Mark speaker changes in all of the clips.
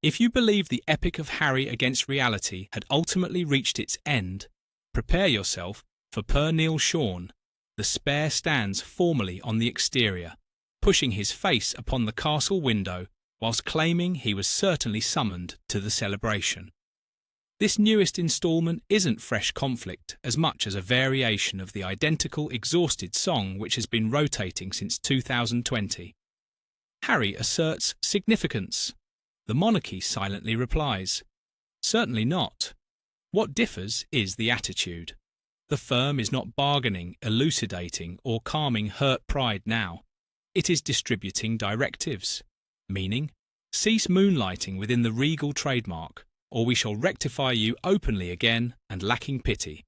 Speaker 1: If you believe the epic of Harry against reality had ultimately reached its end, prepare yourself for Pernille Sean. The spare stands formally on the exterior, pushing his face upon the castle window whilst claiming he was certainly summoned to the celebration. This newest instalment isn't fresh conflict as much as a variation of the identical exhausted song which has been rotating since 2020. Harry asserts significance. The monarchy silently replies, "Certainly not." What differs is the attitude. The firm is not bargaining, elucidating, or calming hurt pride now. It is distributing directives, meaning, cease moonlighting within the regal trademark, or we shall rectify you openly again and lacking pity.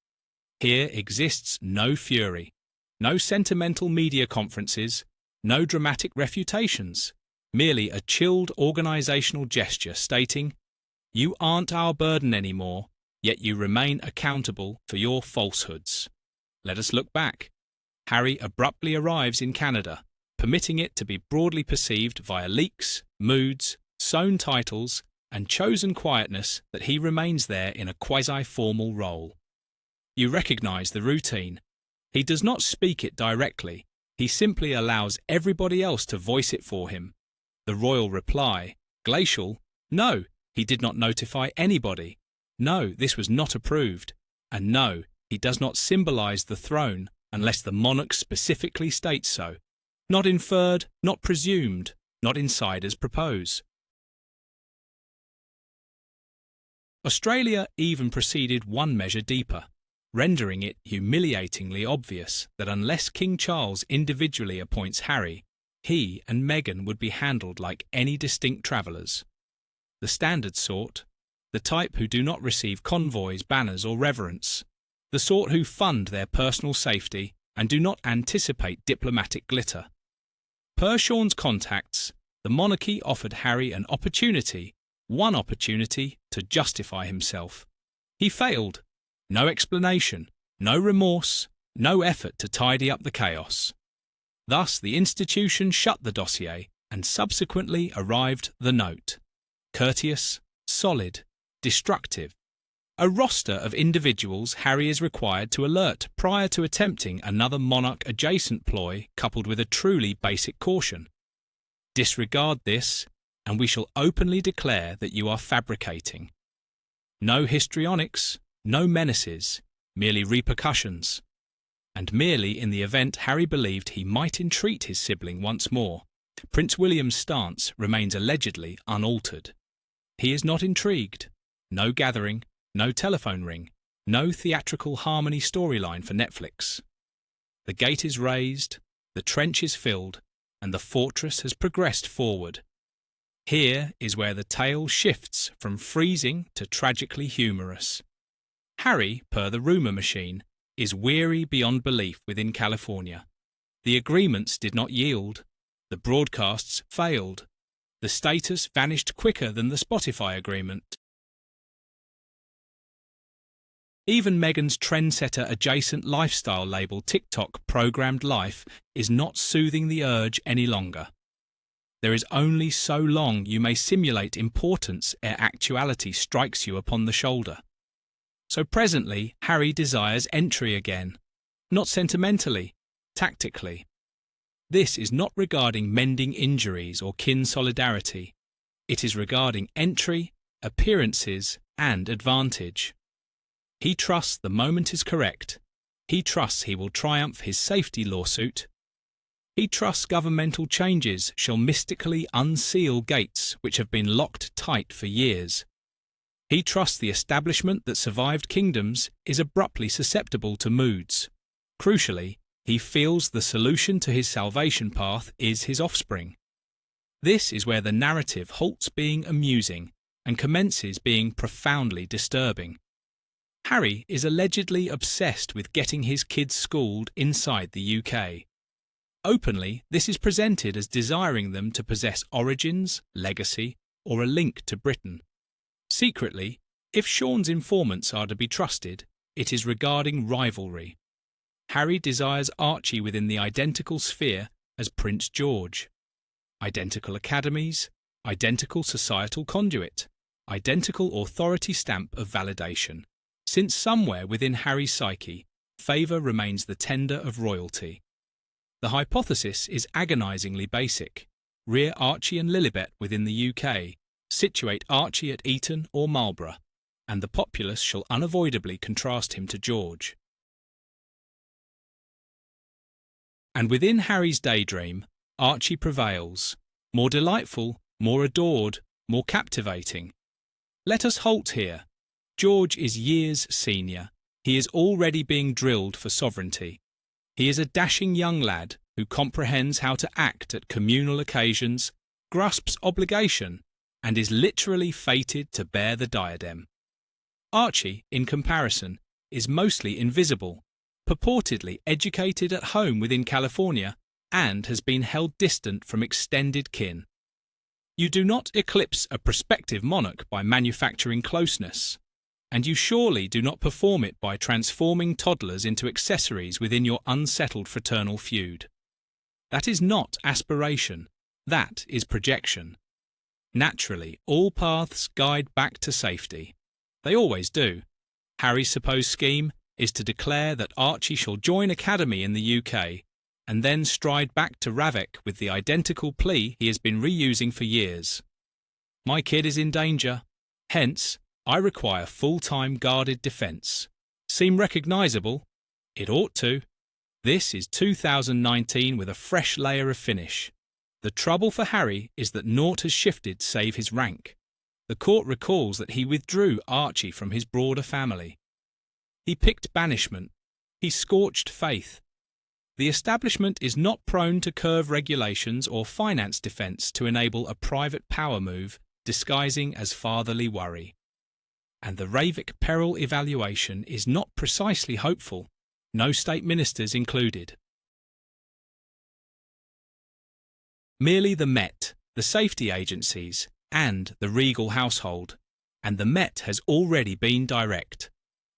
Speaker 1: Here exists no fury, no sentimental media conferences, no dramatic refutations, merely a chilled organisational gesture stating, "You aren't our burden anymore, yet you remain accountable for your falsehoods." Let us look back. Harry abruptly arrives in Canada, permitting it to be broadly perceived via leaks, moods, sewn titles, and chosen quietness that he remains there in a quasi-formal role. You recognise the routine. He does not speak it directly, he simply allows everybody else to voice it for him. The royal reply, glacial, "No, he did not notify anybody. No, this was not approved. And no, he does not symbolise the throne unless the monarch specifically states so. Not inferred, not presumed, not insiders propose." Australia even proceeded one measure deeper, rendering it humiliatingly obvious that unless King Charles individually appoints Harry, he and Meghan would be handled like any distinct travellers. The standard sort, the type who do not receive convoys, banners or reverence, the sort who fund their personal safety and do not anticipate diplomatic glitter. Per Sean's contacts, the monarchy offered Harry an opportunity, one opportunity, to justify himself. He failed. No explanation, no remorse, no effort to tidy up the chaos. Thus the institution shut the dossier and subsequently arrived the note. Courteous, solid, destructive. A roster of individuals Harry is required to alert prior to attempting another monarch-adjacent ploy coupled with a truly basic caution. Disregard this, and we shall openly declare that you are fabricating. No histrionics, no menaces, merely repercussions. And merely in the event Harry believed he might entreat his sibling once more, Prince William's stance remains allegedly unaltered. He is not intrigued. No gathering, no telephone ring, no theatrical harmony storyline for Netflix. The gate is raised, the trench is filled, and the fortress has progressed forward. Here is where the tale shifts from freezing to tragically humorous. Harry, per the rumour machine, is weary beyond belief within California. The agreements did not yield. The broadcasts failed. The status vanished quicker than the Spotify agreement. Even Meghan's trendsetter-adjacent lifestyle label TikTok programmed life is not soothing the urge any longer. There is only so long you may simulate importance ere actuality strikes you upon the shoulder. So presently, Harry desires entry again, not sentimentally, tactically. This is not regarding mending injuries or kin solidarity. It is regarding entry, appearances, and advantage. He trusts the moment is correct. He trusts he will triumph his safety lawsuit. He trusts governmental changes shall mystically unseal gates which have been locked tight for years. He trusts the establishment that survived kingdoms is abruptly susceptible to moods. Crucially, he feels the solution to his salvation path is his offspring. This is where the narrative halts being amusing and commences being profoundly disturbing. Harry is allegedly obsessed with getting his kids schooled inside the UK. Openly, this is presented as desiring them to possess origins, legacy, or a link to Britain. Secretly, if Sean's informants are to be trusted, it is regarding rivalry. Harry desires Archie within the identical sphere as Prince George. Identical academies, identical societal conduit, identical authority stamp of validation. Since somewhere within Harry's psyche, favour remains the tender of royalty. The hypothesis is agonisingly basic. Rear Archie and Lilibet within the UK, situate Archie at Eton or Marlborough, and the populace shall unavoidably contrast him to George. And within Harry's daydream, Archie prevails, more delightful, more adored, more captivating. Let us halt here. George is years senior. He is already being drilled for sovereignty. He is a dashing young lad who comprehends how to act at communal occasions, grasps obligation, and is literally fated to bear the diadem. Archie, in comparison, is mostly invisible, purportedly educated at home within California, and has been held distant from extended kin. You do not eclipse a prospective monarch by manufacturing closeness, and you surely do not perform it by transforming toddlers into accessories within your unsettled fraternal feud. That is not aspiration, that is projection. Naturally, all paths guide back to safety. They always do. Harry's supposed scheme is to declare that Archie shall join Academy in the UK, and then stride back to Ravek with the identical plea he has been reusing for years. My kid is in danger, hence, I require full-time guarded defence. Seem recognisable? It ought to. This is 2019 with a fresh layer of finish. The trouble for Harry is that naught has shifted save his rank. The court recalls that he withdrew Archie from his broader family. He picked banishment. He scorched faith. The establishment is not prone to curve regulations or finance defence to enable a private power move disguising as fatherly worry. And the Ravik peril evaluation is not precisely hopeful, no state ministers included. Merely the Met, the safety agencies, and the regal household, and the Met has already been direct.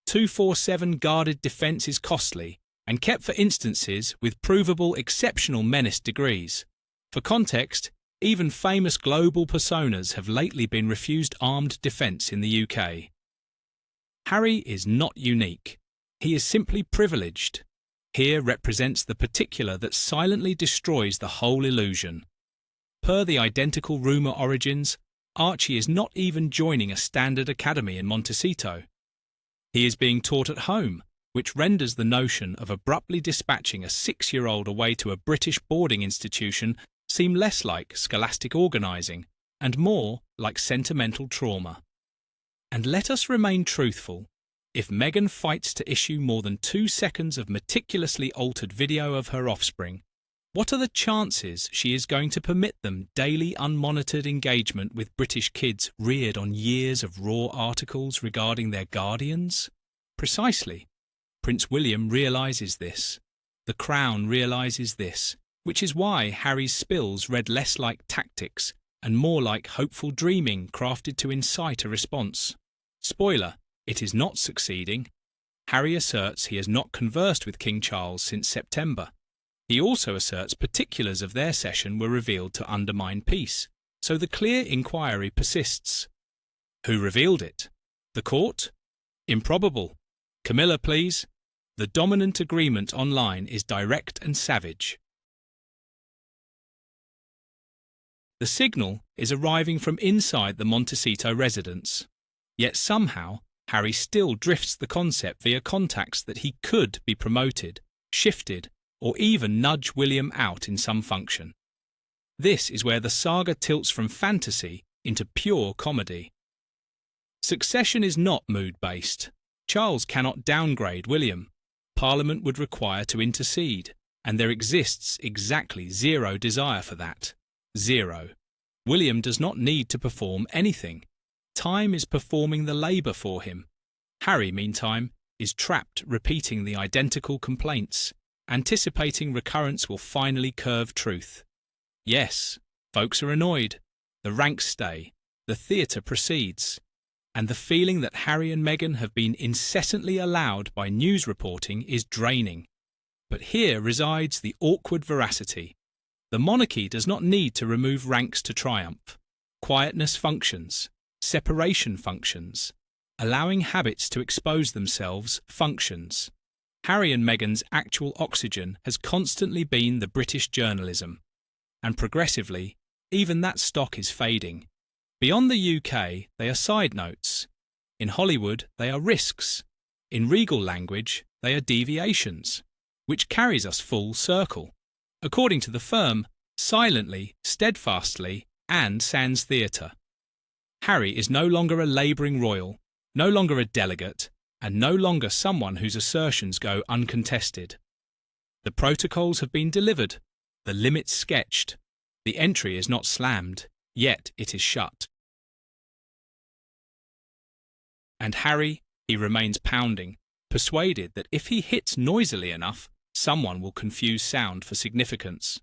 Speaker 1: 247 guarded defence is costly, and kept for instances with provable exceptional menace degrees. For context, even famous global personas have lately been refused armed defence in the UK. Harry is not unique. He is simply privileged. Here represents the particular that silently destroys the whole illusion. Per the identical rumour origins, Archie is not even joining a standard academy in Montecito. He is being taught at home, which renders the notion of abruptly dispatching a 6-year-old away to a British boarding institution seem less like scholastic organising and more like sentimental trauma. And let us remain truthful. If Meghan fights to issue more than 2 seconds of meticulously altered video of her offspring, what are the chances she is going to permit them daily unmonitored engagement with British kids reared on years of raw articles regarding their guardians? Precisely. Prince William realises this. The Crown realises this, which is why Harry's spills read less like tactics and more like hopeful dreaming crafted to incite a response. Spoiler, it is not succeeding. Harry asserts he has not conversed with King Charles since September. He also asserts particulars of their session were revealed to undermine peace, so the clear inquiry persists. Who revealed it? The court? Improbable. Camilla, please. The dominant agreement online is direct and savage. The signal is arriving from inside the Montecito residence. Yet somehow, Harry still drifts the concept via contacts that he could be promoted, shifted, or even nudge William out in some function. This is where the saga tilts from fantasy into pure comedy. Succession is not mood-based. Charles cannot downgrade William. Parliament would require to intercede, and there exists exactly zero desire for that. Zero. William does not need to perform anything. Time is performing the labour for him. Harry, meantime, is trapped repeating the identical complaints, anticipating recurrence will finally curve truth. Yes, folks are annoyed. The ranks stay. The theatre proceeds. And the feeling that Harry and Meghan have been incessantly allowed by news reporting is draining. But here resides the awkward veracity. The monarchy does not need to remove ranks to triumph. quietness functions, separation functions, allowing habits to expose themselves functions. Harry and Meghan's actual oxygen has constantly been the British journalism, and progressively, even that stock is fading. Beyond the UK, they are side notes. In Hollywood, they are risks. In regal language, they are deviations, which carries us full circle. According to the firm, silently, steadfastly, and sans theatre. Harry is no longer a labouring royal, no longer a delegate, and no longer someone whose assertions go uncontested. The protocols have been delivered, the limits sketched, the entry is not slammed, yet it is shut. And Harry, he remains pounding, persuaded that if he hits noisily enough, someone will confuse sound for significance.